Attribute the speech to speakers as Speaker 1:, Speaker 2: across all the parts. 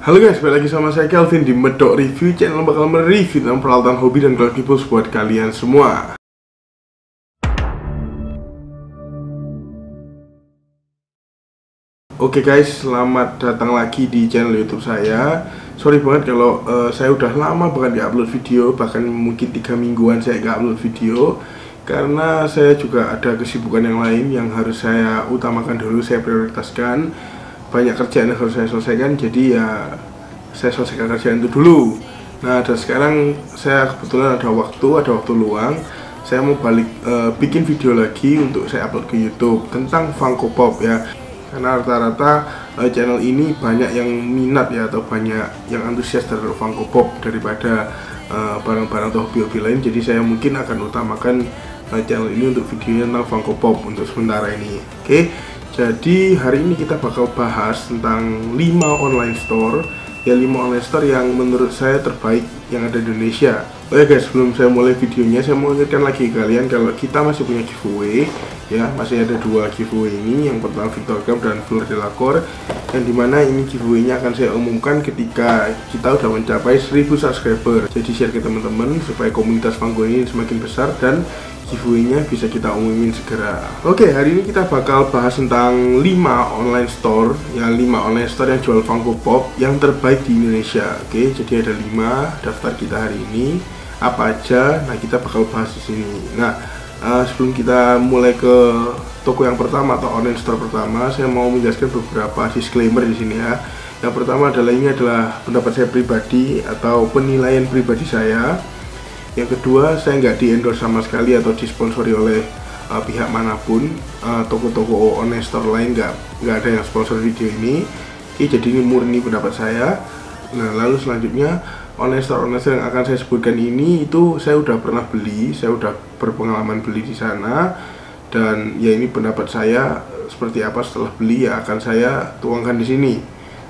Speaker 1: Halo guys, balik lagi sama saya Kelvin di Medok Review. Channel bakal mereview tentang peralatan hobi dan collectibles buat kalian semua. Oke guys, selamat datang lagi di channel YouTube saya. Sorry banget kalau saya udah lama banget gak upload video, bahkan mungkin 3 mingguan saya gak upload video, karena saya juga ada kesibukan yang lain yang harus saya utamakan dulu, saya prioritaskan. Banyak kerjaan yang harus saya selesaikan, jadi ya saya selesaikan kerjaan itu dulu. Nah, dan sekarang saya kebetulan ada waktu luang. Saya mau balik bikin video lagi untuk saya upload ke YouTube tentang Funko Pop ya. Karena rata-rata channel ini banyak yang minat ya, atau banyak yang antusias terhadap Funko Pop daripada barang-barang atau hobi-hobi lain. Jadi saya mungkin akan utamakan channel ini untuk videonya tentang Funko Pop untuk sementara ini. Oke, jadi hari ini kita bakal bahas tentang 5 online store. Ya, 5 online store yang menurut saya terbaik yang ada di Indonesia. Oke guys, sebelum saya mulai videonya, saya mau ingatkan lagi ke kalian kalau kita masih punya giveaway ya, masih ada 2 giveaway ini. Yang pertama Victor Cup dan Fleur Delacour, yang dimana ini giveaway-nya akan saya umumkan ketika kita udah mencapai 1000 subscriber. Jadi share ke teman-teman supaya komunitas Funko ini semakin besar dan giveaway-nya bisa kita umumin segera. Oke, hari ini kita bakal bahas tentang 5 online store, ya 5 online store yang jual Funko Pop yang terbaik di Indonesia. Oke, jadi ada 5 daftar kita hari ini. Apa aja? Nah, kita bakal bahas di sini. Nah, sebelum kita mulai ke toko yang pertama atau online store pertama, saya mau menjelaskan beberapa disclaimer di sini ya. Yang pertama adalah ini adalah pendapat saya pribadi atau penilaian pribadi saya. Yang kedua, saya nggak di-endorse sama sekali atau disponsori oleh pihak manapun. Toko-toko online store lain nggak ada yang sponsor video ini. Oke, jadi ini murni pendapat saya. Nah, lalu selanjutnya online store yang akan saya sebutkan ini itu saya udah pernah beli, saya udah berpengalaman beli di sana, dan ya ini pendapat saya seperti apa setelah beli ya akan saya tuangkan di sini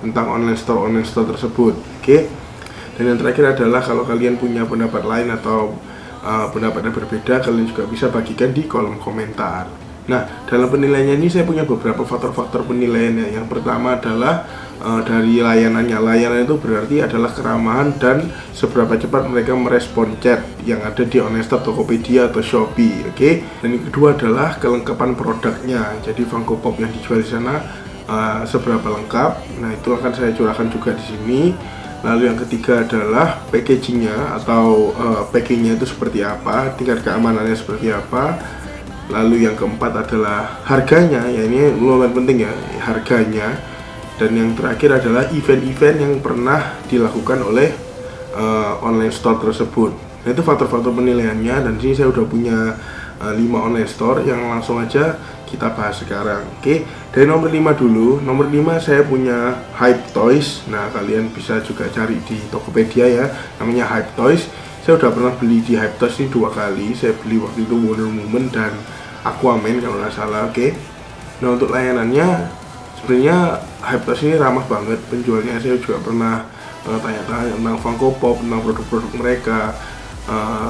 Speaker 1: tentang online store tersebut. Oke. Dan yang terakhir adalah kalau kalian punya pendapat lain atau pendapat yang berbeda, kalian juga bisa bagikan di kolom komentar. Nah, dalam penilaiannya ini saya punya beberapa faktor-faktor penilaiannya. Yang pertama adalah dari layanannya. Layanan itu berarti adalah keramahan dan seberapa cepat mereka merespon chat yang ada di online store Tokopedia atau Shopee. Oke. Dan yang kedua adalah kelengkapan produknya. Jadi Funko Pop yang dijual di sana seberapa lengkap. Nah, itu akan saya curahkan juga di sini. Lalu yang ketiga adalah packagingnya atau packingnya itu seperti apa, tingkat keamanannya seperti apa. Lalu yang keempat adalah harganya, ya ini lumayan penting ya, harganya. Dan yang terakhir adalah event-event yang pernah dilakukan oleh online store tersebut. Nah, itu faktor-faktor penilaiannya, dan sini saya udah punya 5 online store yang langsung aja kita bahas sekarang. Oke, dari nomor 5 dulu. Nomor 5 saya punya Hype Toys. Nah, kalian bisa juga cari di Tokopedia ya, namanya Hype Toys. Saya udah pernah beli di Hype Toys ini 2 kali. Saya beli waktu itu Wonder Woman dan Aquaman kalau nggak salah. Oke. Nah, untuk layanannya sebenarnya Hype Toys ini ramah banget. Penjualnya saya juga pernah tanya-tanya tentang Funko Pop, tentang produk-produk mereka.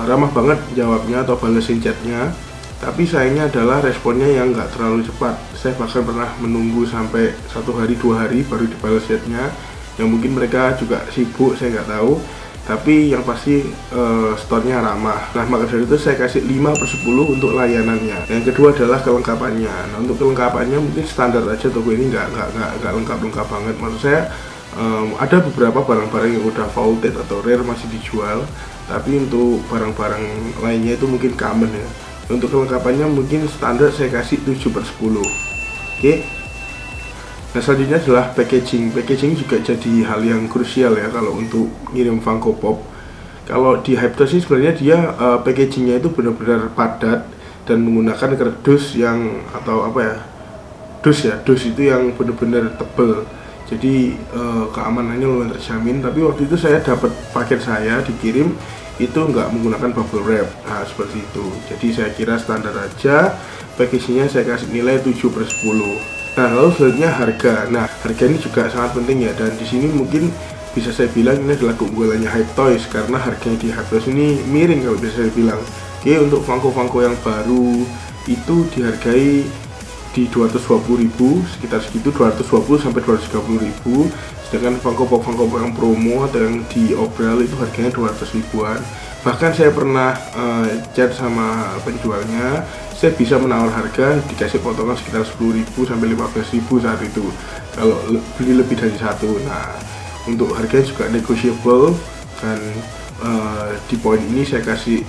Speaker 1: Ramah banget jawabnya atau balesin chatnya. Tapi sayangnya adalah responnya yang nggak terlalu cepat. Saya bahkan pernah menunggu sampai 1 hari 2 hari baru dibalas chatnya. Yang mungkin mereka juga sibuk, saya nggak tahu. Tapi yang pasti store-nya ramah. Nah, maka dari itu saya kasih 5/10 untuk layanannya. Yang kedua adalah kelengkapannya. Nah, untuk kelengkapannya mungkin standar aja, toko ini nggak lengkap banget. Maksud saya ada beberapa barang-barang yang udah vaulted atau rare masih dijual. Tapi untuk barang-barang lainnya itu mungkin common ya. Untuk kelengkapannya mungkin standar saya kasih 7/10. Oke. Nah, selanjutnya adalah packaging. Packaging juga jadi hal yang krusial ya kalau untuk ngirim Funko Pop. Kalau di Hype Toys ini sebenarnya dia packagingnya itu benar-benar padat dan menggunakan kardus yang atau apa ya? Dus itu yang benar-benar tebel. Jadi keamanannya lumayan terjamin. Tapi waktu itu saya dapat paket saya dikirim itu nggak menggunakan bubble wrap. Nah, seperti itu. Jadi saya kira standar aja. Packagingnya saya kasih nilai 7/10. Nah, lalu selanjutnya harga. Nah, harga ini juga sangat penting ya, dan di sini mungkin bisa saya bilang ini adalah keunggulannya Hype Toys karena harganya di Hype Toys ini miring kalau bisa saya bilang. Oke, untuk Funko yang baru itu dihargai di 220.000, sekitar segitu, 220 sampai 230.000. Sedangkan Funko Pop yang promo atau yang diobral itu harganya 200 ribuan. Bahkan saya pernah chat sama penjualnya, saya bisa menawar harga dikasih potongan sekitar 10.000 sampai 15.000 saat itu kalau beli lebih dari satu. Nah, untuk harganya juga negotiable, dan di poin ini saya kasih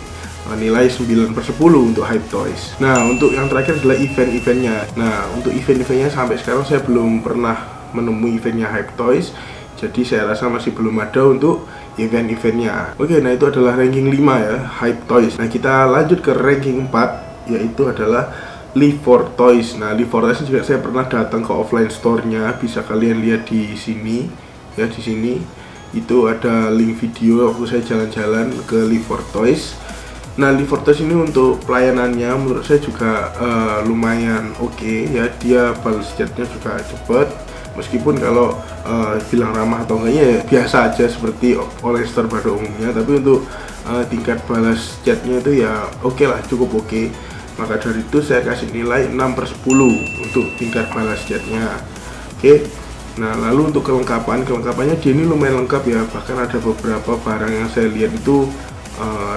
Speaker 1: nilai 9/10 untuk Hype Toys. Nah, untuk yang terakhir adalah event-eventnya. Nah, untuk event-eventnya sampai sekarang saya belum pernah menemui eventnya Hype Toys, jadi saya rasa masih belum ada untuk event-eventnya. Oke, nah itu adalah ranking 5 ya, Hype Toys. Nah, kita lanjut ke ranking 4, yaitu adalah Live for Toys. Nah, Live for Toys juga saya pernah datang ke offline store-nya, bisa kalian lihat di sini ya. Di sini itu ada link video waktu saya jalan-jalan ke Live for Toys. Nah, Live for Toys ini untuk pelayanannya menurut saya juga lumayan oke ya. Dia balas chatnya juga cepet, meskipun kalau bilang ramah atau enggaknya ya biasa aja seperti online store pada umumnya, tapi untuk tingkat balas chatnya itu ya oke lah, cukup oke. Maka dari itu saya kasih nilai 6/10 untuk tingkat balas chatnya. Oke. Nah, lalu untuk kelengkapannya dia ini lumayan lengkap ya, bahkan ada beberapa barang yang saya lihat itu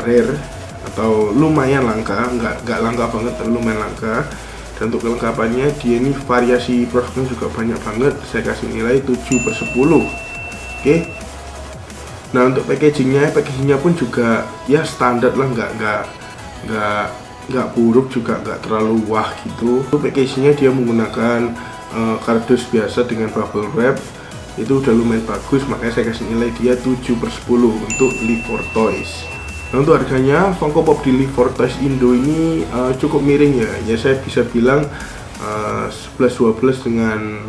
Speaker 1: rare atau lumayan langka, nggak langka banget tapi lumayan langka. Dan untuk kelengkapannya dia ini variasi produknya juga banyak banget, saya kasih nilai 7/10. Oke. Nah, untuk packagingnya pun juga ya standar lah, nggak buruk juga nggak terlalu wah gitu. Untuk packagingnya dia menggunakan kardus biasa dengan bubble wrap, itu udah lumayan bagus, makanya saya kasih nilai dia 7/10 untuk Live for Toys. Nah, untuk harganya Funko Pop di Live for Toys Indo ini cukup miring ya. Ya saya bisa bilang 11-12 dengan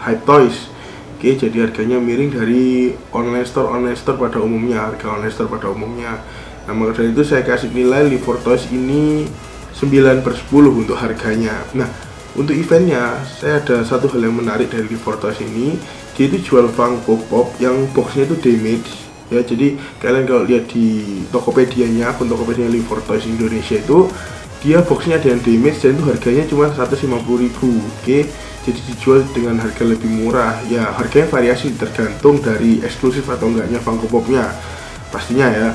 Speaker 1: Hype Toys. Oke, jadi harganya miring dari online store pada umumnya, harga online store pada umumnya. Nah, maka dari itu saya kasih nilai Live for Toys ini 9/10 untuk harganya. Nah, untuk eventnya saya ada satu hal yang menarik dari Live for Toys ini. Dia itu jual Funko Pop yang boxnya itu damage ya. Jadi kalian kalau lihat di Tokopedia-nya, akun Tokopedia Live for Toys Indonesia itu, dia boxnya ada yang damage dan itu harganya cuma 150.000. Oke, jadi dijual dengan harga lebih murah ya. Harganya variasi tergantung dari eksklusif atau enggaknya Funko Pop-nya pastinya ya.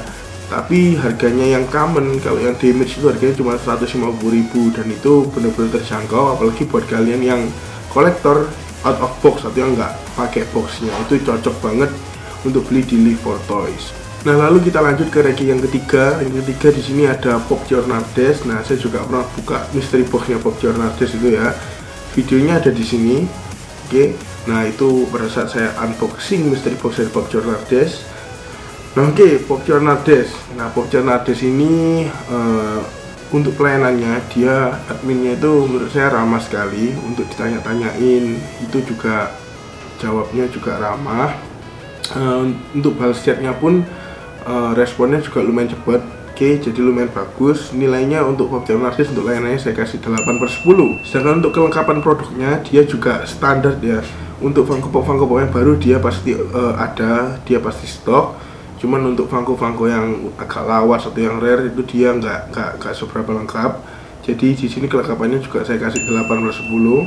Speaker 1: Tapi harganya yang common, kalau yang damage itu harganya cuma 150.000, dan itu benar-benar terjangkau, apalagi buat kalian yang kolektor out of box atau yang nggak pakai boxnya, itu cocok banget untuk beli di Live for Toys. Nah, lalu kita lanjut ke ranking yang ketiga. Ranking ketiga di sini ada Pop Jornardes. Nah, saya juga pernah buka mystery boxnya Pop Jornardes itu ya. Videonya ada di sini. Oke. Nah, itu pada saat saya unboxing mystery box dari Pop Jornardes. Nah, oke, Pop Jornardes. Nah, Pop Jornardes ini untuk pelayanannya, dia adminnya itu menurut saya ramah sekali. Untuk ditanya-tanyain itu juga jawabnya juga ramah. Untuk balas chatnya pun responnya juga lumayan cepat. Oke, jadi lumayan bagus. Nilainya untuk Pop Jornardes untuk layanannya saya kasih 8/10. Sedangkan untuk kelengkapan produknya dia juga standar ya. Untuk Funko Pop yang baru dia pasti ada, dia pasti stok. Cuman untuk Funko yang agak lawas atau yang rare itu dia nggak seberapa lengkap. Jadi di sini kelengkapannya juga saya kasih 8/10.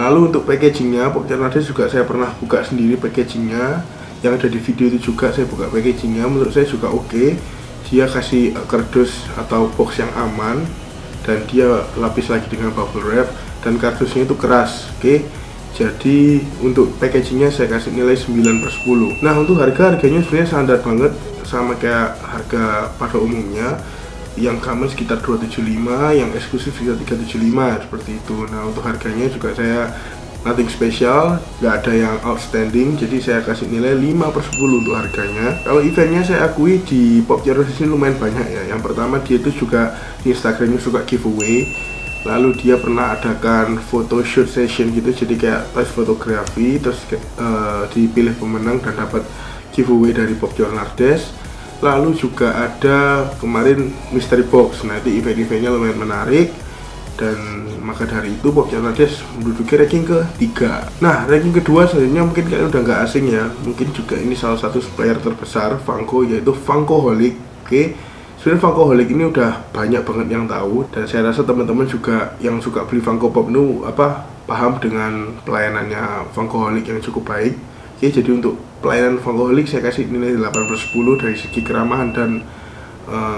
Speaker 1: Lalu untuk packagingnya Pop Jornardes juga saya pernah buka sendiri packagingnya. Yang ada di video itu juga saya buka packagingnya, menurut saya juga oke. Dia kasih kardus atau box yang aman, dan dia lapis lagi dengan bubble wrap, dan kardusnya itu keras. Oke, jadi untuk packagingnya saya kasih nilai 9/10. Nah, untuk harganya sebenarnya standar banget, sama kayak harga pada umumnya. Yang common sekitar 275, yang eksklusif sekitar 375 seperti itu. Nah, untuk harganya juga saya nothing special, nggak ada yang outstanding, jadi saya kasih nilai 5/10 untuk harganya. Kalau eventnya saya akui di Pop Jornardes ini lumayan banyak ya. Yang pertama, dia itu juga di Instagramnya suka giveaway. Lalu dia pernah adakan photoshoot session gitu, jadi kayak tes fotografi, terus dipilih pemenang dan dapat giveaway dari Pop Jornardes. Lalu juga ada kemarin mystery box. Nah, itu event-eventnya lumayan menarik. Dan maka dari itu Pop Jornardes menduduki ranking ketiga. Nah, ranking kedua sebenarnya mungkin kalian udah nggak asing ya. Mungkin juga ini salah satu supplier terbesar Funko, yaitu Funkoholic. Oke, Sebenarnya Funkoholic ini udah banyak banget yang tahu, dan saya rasa teman-teman juga yang suka beli Funko Pop itu paham dengan pelayanannya Funkoholic yang cukup baik. Oke, jadi untuk pelayanan Funkoholic saya kasih nilai 8/10 dari segi keramahan dan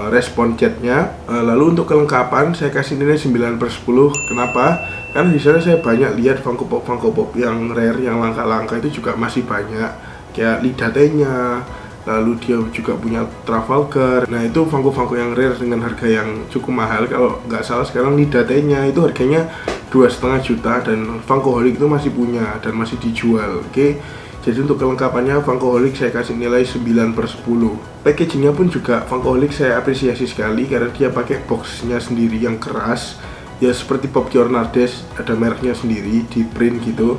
Speaker 1: respon chatnya. Lalu untuk kelengkapan saya kasih nilai 9/10. Kenapa? Karena di sana saya banyak lihat Funko Pop yang rare, yang langka-langka itu juga masih banyak, kayak lidah T-nya. Lalu dia juga punya Trafalgar. Nah itu Funko yang rare dengan harga yang cukup mahal. Kalau nggak salah sekarang lidah T-nya itu harganya 2,5 juta, dan Funkoholic itu masih punya dan masih dijual. Oke, jadi untuk kelengkapannya Funkoholic saya kasih nilai 9/10. Packagingnya pun juga Funkoholic saya apresiasi sekali, karena dia pakai boxnya sendiri yang keras, ya seperti Pop Your Nardes, ada mereknya sendiri di print gitu.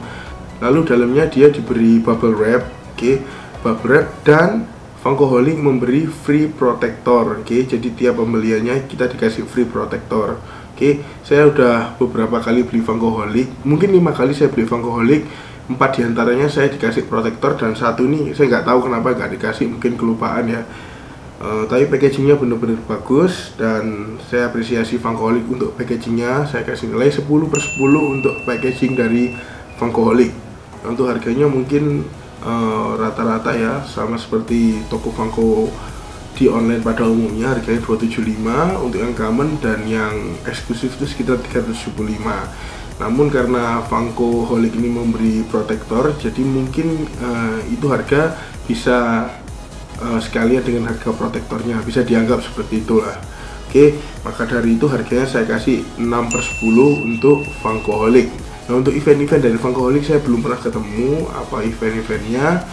Speaker 1: Lalu dalamnya dia diberi bubble wrap. Oke, bubble wrap, dan Funkoholic memberi free protector. Oke, jadi tiap pembeliannya kita dikasih free protector. Oke, saya udah beberapa kali beli Funkoholic, mungkin 5 kali saya beli Funkoholic. 4 diantaranya saya dikasih protektor, dan 1 ini saya nggak tahu kenapa nggak dikasih, mungkin kelupaan ya. Tapi packagingnya bener-bener bagus, dan saya apresiasi Funkoholic untuk packagingnya. Saya kasih nilai 10/10 untuk packaging dari Funkoholic. Untuk harganya mungkin rata-rata ya sama seperti toko Funko di online pada umumnya, harganya 275 untuk yang common, dan yang eksklusif itu sekitar 375. Namun karena Funkoholic ini memberi protektor, jadi mungkin itu harga bisa sekalian dengan harga protektornya, bisa dianggap seperti itulah. Oke, maka dari itu harganya saya kasih 6/10 untuk Funkoholic. Nah untuk event-event dari Funkoholic saya belum pernah ketemu apa event-eventnya,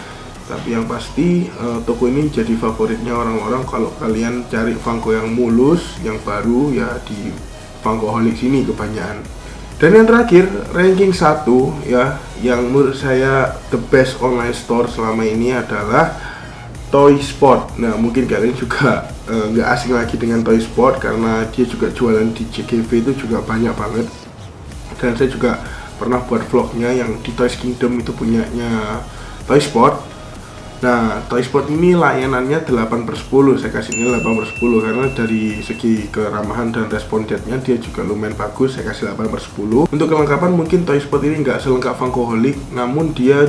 Speaker 1: tapi yang pasti toko ini jadi favoritnya orang-orang kalau kalian cari Funko yang mulus, yang baru ya di Funkoholic sini kebanyakan. Dan yang terakhir, ranking 1 ya, yang menurut saya the best online store selama ini adalah Toy Spot. Nah mungkin kalian juga nggak asing lagi dengan Toy Spot, karena dia juga jualan di JGV itu juga banyak banget, dan saya juga pernah buat vlognya yang di Toys Kingdom itu punyanya Toy Spot. Nah Toy Spot ini layanannya 8/10, saya kasih ini 8/10 karena dari segi keramahan dan respon chatnya dia juga lumayan bagus, saya kasih 8/10. Untuk kelengkapan mungkin Toy Spot ini nggak selengkap Funkoholic, namun dia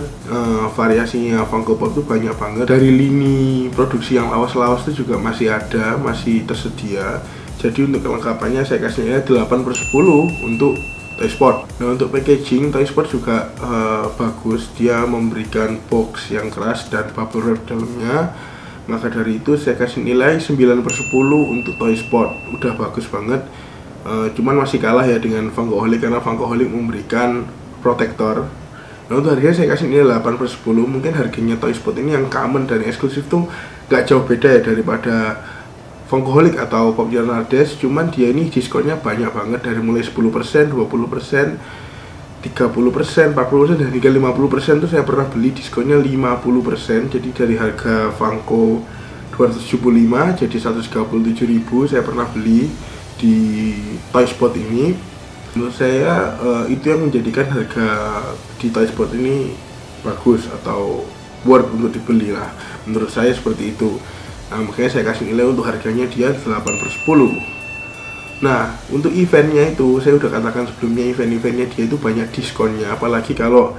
Speaker 1: variasinya Funko Pop itu banyak banget. Dari lini produksi yang lawas-lawas itu juga masih ada, masih tersedia. Jadi untuk kelengkapannya saya kasih nilai 8/10 untuk Toy Spot. Nah untuk packaging Toy Spot juga bagus, dia memberikan box yang keras dan bubble wrap dalamnya. Maka dari itu saya kasih nilai 9/10 untuk Toy Spot. Udah bagus banget, cuman masih kalah ya dengan Funkoholic, karena Funkoholic memberikan protektor. Nah untuk harganya saya kasih nilai 8/10. Mungkin harganya Toy Spot ini yang common dan eksklusif tuh gak jauh beda ya daripada Funkoholic atau Pop Your Nardes, cuman dia ini diskonnya banyak banget, dari mulai 10%, 20%, 30%, 40%, dan hingga 50% tuh saya pernah beli diskonnya 50%. Jadi dari harga Funko 275 jadi 137.000 saya pernah beli di Toy Spot ini. Menurut saya itu yang menjadikan harga di Toy Spot ini bagus atau worth untuk dibeli lah. Menurut saya seperti itu. Nah makanya saya kasih nilai untuk harganya dia 8/10. Nah untuk eventnya itu saya udah katakan sebelumnya, event-eventnya dia itu banyak diskonnya, apalagi kalau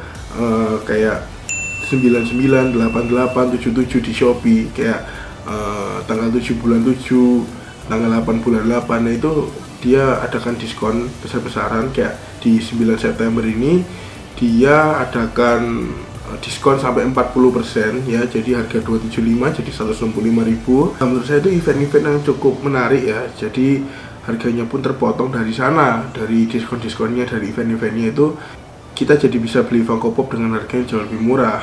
Speaker 1: kayak 99, 88, 77 di Shopee, kayak tanggal 7 bulan 7, tanggal 8 bulan 8. Nah itu dia adakan diskon besar-besaran. Kayak di 9 September ini dia adakan diskon sampai 40% ya, jadi harga 275 jadi 165.000. Nah, menurut saya itu event-event yang cukup menarik ya, jadi harganya pun terpotong dari sana, dari diskon-diskonnya, dari event-eventnya itu kita jadi bisa beli Funko Pop dengan harga yang jauh lebih murah.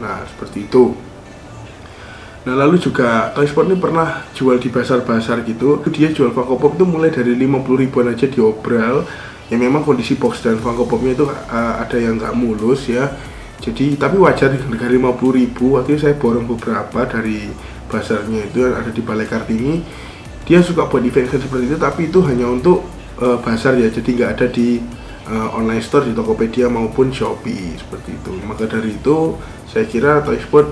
Speaker 1: Nah seperti itu. Nah lalu juga Toy Spot ini pernah jual di pasar-pasar gitu, dia jual Funko Pop itu mulai dari 50.000-an aja di obral. Ya memang kondisi box dan Funko Popnya itu ada yang nggak mulus ya, jadi tapi wajar di harga 50.000. Waktu itu saya borong beberapa dari pasarnya itu yang ada di Balai Kartini. Dia suka buat event seperti itu, tapi itu hanya untuk pasar ya, jadi nggak ada di online store di Tokopedia maupun Shopee seperti itu. Maka dari itu saya kira Toy Spot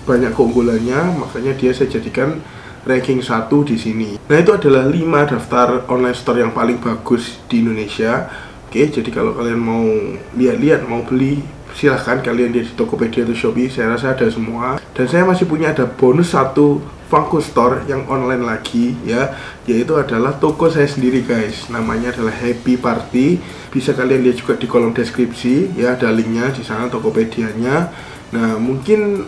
Speaker 1: banyak keunggulannya, makanya dia saya jadikan ranking 1 di sini. Nah, itu adalah 5 daftar online store yang paling bagus di Indonesia. Oke, jadi kalau kalian mau lihat-lihat, mau beli, silahkan kalian lihat di Tokopedia atau Shopee. Saya rasa ada semua. Dan saya masih punya ada bonus 1 Funko Store yang online lagi ya, yaitu adalah toko saya sendiri guys. Namanya adalah Happy Party. Bisa kalian lihat juga di kolom deskripsi ya, ada linknya di sana Tokopedianya. Nah, mungkin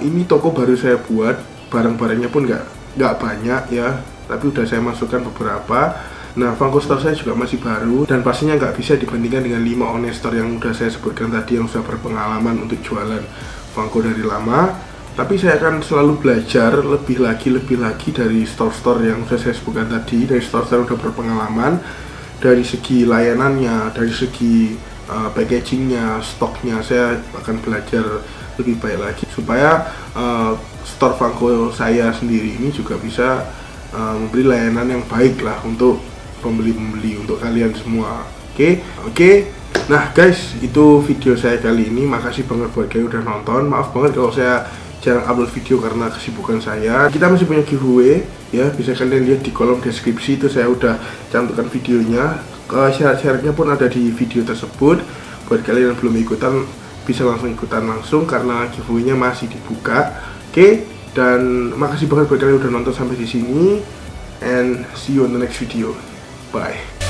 Speaker 1: ini toko baru saya buat, barang-barangnya pun nggak banyak ya, tapi udah saya masukkan beberapa. Nah, Funko Store saya juga masih baru dan pastinya nggak bisa dibandingkan dengan 5 online store yang udah saya sebutkan tadi, yang sudah berpengalaman untuk jualan Funko dari lama. Tapi saya akan selalu belajar lebih lagi dari store-store yang sudah saya sebutkan tadi, dari store-store yang sudah berpengalaman, dari segi layanannya, dari segi packagingnya, stoknya. Saya akan belajar lebih baik lagi supaya store Funko saya sendiri ini juga bisa memberi layanan yang baik lah untuk pembeli-pembeli, untuk kalian semua. Oke. Nah guys, itu video saya kali ini. Makasih banget buat kalian udah nonton. Maaf banget kalau saya jarang upload video karena kesibukan saya. Kita masih punya giveaway ya, bisa kalian lihat di kolom deskripsi, itu saya udah cantumkan videonya. Syarat-syaratnya pun ada di video tersebut. Buat kalian yang belum ikutan, bisa langsung ikutan langsung karena giveaway-nya masih dibuka. Oke, dan makasih banget buat kalian udah nonton sampai di sini, and see you on the next video. Bye.